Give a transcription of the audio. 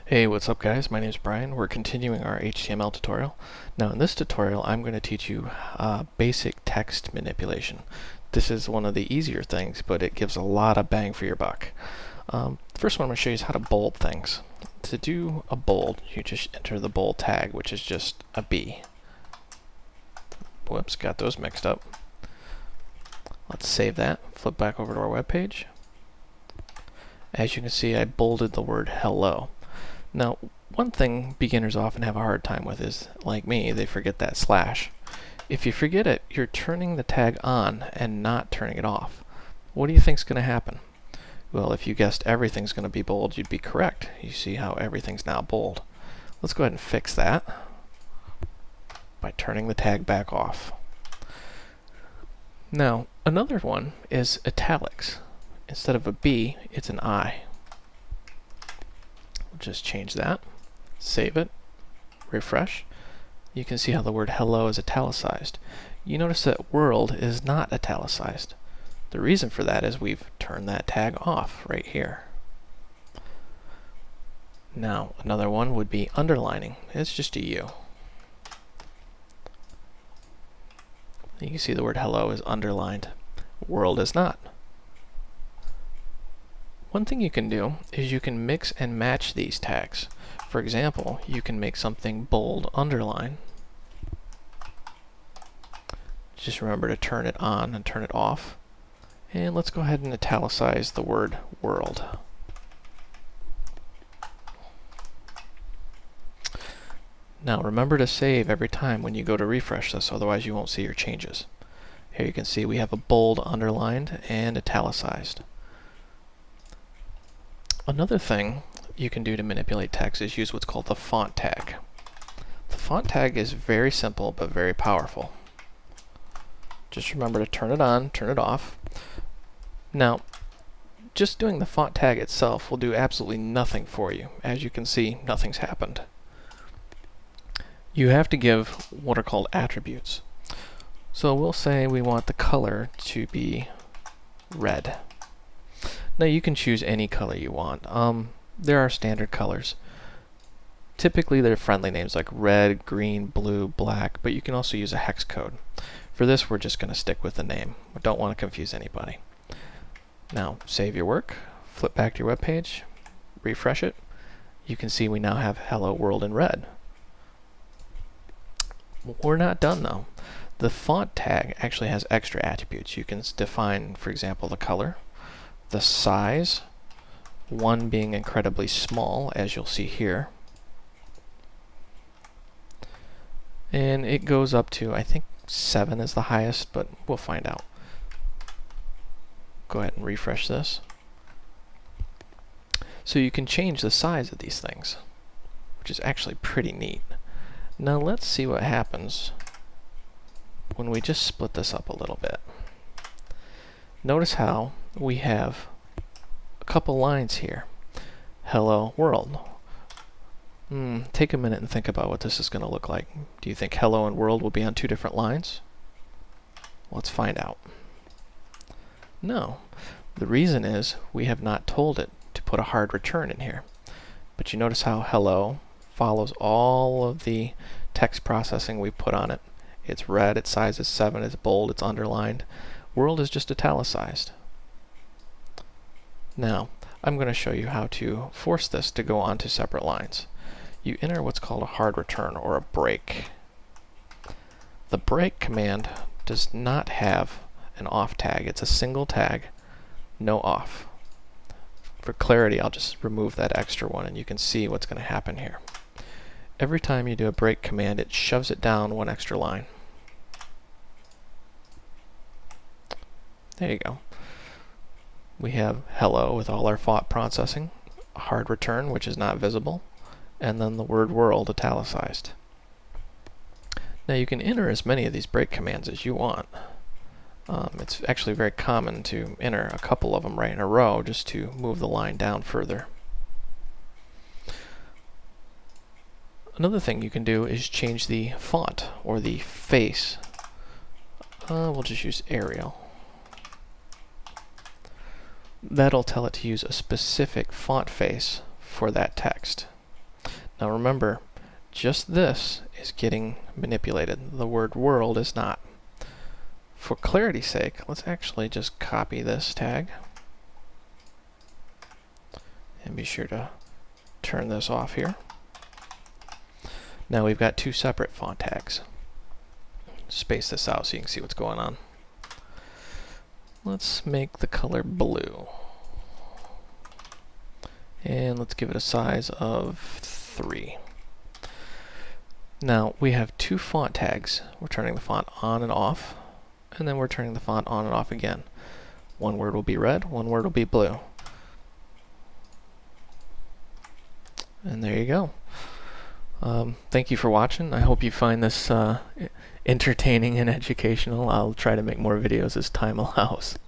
Hey, what's up guys? My name is Brian. We're continuing our HTML tutorial. Now in this tutorial I'm going to teach you basic text manipulation. This is one of the easier things, but it gives a lot of bang for your buck. The first one I'm going to show you is how to bold things. To do a bold, you just enter the bold tag, which is just a B. Whoops, got those mixed up. Let's save that, flip back over to our web page. As you can see, I bolded the word hello. Now, one thing beginners often have a hard time with is, like me, they forget that slash. If you forget it, you're turning the tag on and not turning it off. What do you think's going to happen? Well, if you guessed everything's going to be bold, you'd be correct. You see how everything's now bold. Let's go ahead and fix that by turning the tag back off. Now, another one is italics. Instead of a B, it's an I. Just change that, save it, refresh. You can see how the word hello is italicized. You notice that world is not italicized. The reason for that is we've turned that tag off right here. Now another one would be underlining. It's just a U. You can see the word hello is underlined. World is not. One thing you can do is you can mix and match these tags. For example, you can make something bold underline. Just remember to turn it on and turn it off. And let's go ahead and italicize the word world. Now remember to save every time when you go to refresh this, otherwise you won't see your changes. Here you can see we have a bold underlined and italicized. Another thing you can do to manipulate text is use what's called the font tag. The font tag is very simple but very powerful. Just remember to turn it on, turn it off. Now, just doing the font tag itself will do absolutely nothing for you. As you can see, nothing's happened. You have to give what are called attributes. So we'll say we want the color to be red. Now you can choose any color you want. There are standard colors. Typically they're friendly names like red, green, blue, black, but you can also use a hex code. For this we're just going to stick with the name. We don't want to confuse anybody. Now save your work, flip back to your web page, refresh it. You can see we now have hello world in red. We're not done though. The font tag actually has extra attributes. You can define, for example, the color, the size, one being incredibly small, as you'll see here. And it goes up to, I think 7 is the highest, but we'll find out. Go ahead and refresh this. So you can change the size of these things, which is actually pretty neat. Now let's see what happens when we just split this up a little bit. Notice how we have a couple lines here. Hello world. Take a minute and think about what this is going to look like. Do you think hello and world will be on two different lines? Let's find out. No. The reason is we have not told it to put a hard return in here. But you notice how hello follows all of the text processing we put on it. It's red, its size is 7, it's bold, it's underlined. World is just italicized. Now, I'm going to show you how to force this to go onto separate lines. You enter what's called a hard return or a break. The break command does not have an off tag. It's a single tag, no off. For clarity, I'll just remove that extra one and you can see what's going to happen here. Every time you do a break command, it shoves it down one extra line. There you go. We have hello with all our font processing, a hard return which is not visible, and then the word world italicized. Now you can enter as many of these break commands as you want. It's actually very common to enter a couple of them right in a row just to move the line down further. Another thing you can do is change the font or the face. We'll just use Arial. That'll tell it to use a specific font face for that text. Now remember, just this is getting manipulated. The word world is not. For clarity's sake, let's actually just copy this tag. And be sure to turn this off here. Now we've got two separate font tags. Space this out so you can see what's going on. Let's make the color blue. And let's give it a size of 3. Now we have two font tags. We're turning the font on and off, and then we're turning the font on and off again. One word will be red, one word will be blue. And there you go. Thank you for watching. I hope you find this entertaining and educational. I'll try to make more videos as time allows.